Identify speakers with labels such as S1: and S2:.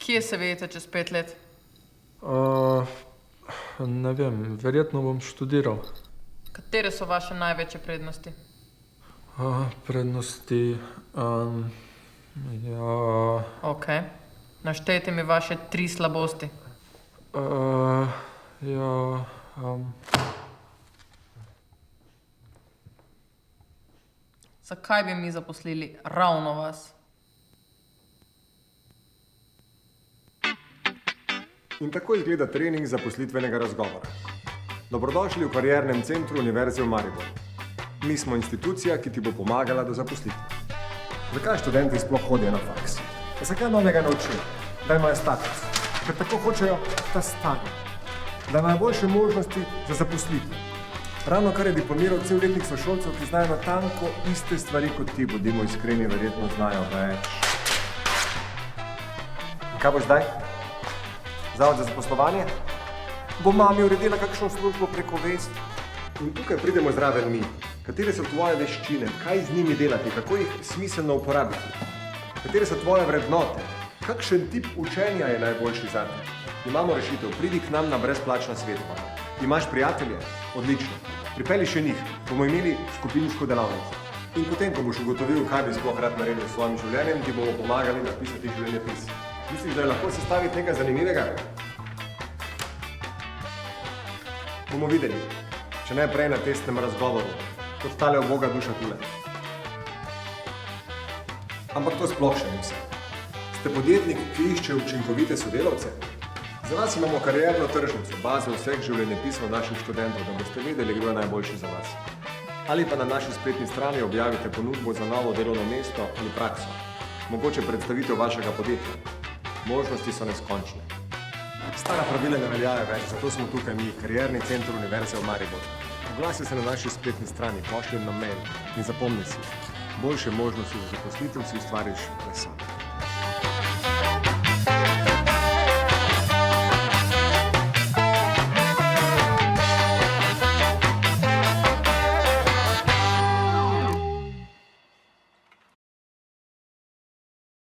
S1: Kje se vidite čez 5 let?
S2: Ne vem, verjetno bom študiral.
S1: Katere so vaše največje prednosti?
S2: Prednosti, ja...
S1: Ok. Naštejte mi vaše 3 slabosti.
S2: Ja...
S1: Zakaj bi mi zaposlili ravno vas?
S3: In tako izgleda trening zaposlitvenega razgovora. Dobrodošli v kariernem centru Univerze v Mariboru. Mi smo institucija, ki ti bo pomagala do zaposlitve. Zakaj študenti sploh hodijo na faks? Zakaj novega naučijo? Da imajo status. Ker tako hočejo ta stanje. Da imajo boljše možnosti za zaposlitev. Ravno kar je diplomiral cel letnik sošolcev, ki znajo natanko iste stvari kot ti, bodimo iskreni, verjetno znajo več. In kaj bo zdaj? Zavod za zaposlovanje? Bo mami uredila kakšno službo preko vest? In tukaj pridemo zraven mi. Katere so tvoje veščine? Kaj z njimi delati? Kako jih smiselno uporabiti? Katere so tvoje vrednote? Kakšen tip učenja je najboljši zate? Imamo rešitev. Pridi k nam na brezplačna svetovanja. Imaš prijatelje? Odlično. Pripelji še njih. Bomo imeli skupinsko delavnico. In potem, ko boš ugotovil, kaj bi sploh rad naredil s svojim življenjem, ti bomo pomagali napisati življenjepis. Misliš, da je lahko sestaviti nekaj zanimivega? Bomo videli, če ne prej na testnem razgovoru, kot tale uboga duša tule. Ampak to sploh še ni vse. Ste podjetnik, ki išče učinkovite sodelavce? Za vas imamo karierno tržnico, bazo vseh življenjepisov naših študentov, da boste vedeli, kdo je najboljši za vas. Ali pa na naši spletni strani objavite ponudbo za novo delovno mesto ali prakso. Mogoče predstavitev vašega podjetja. Možnosti so neskončne. Stara pravila ne veljajo več, zato smo tukaj mi, karierni center Univerze v Mariboru. Oglasi se na naši spletni strani, pošlji nam mail in zapomni si, boljše možnosti za zaposlitev si ustvariš le sam.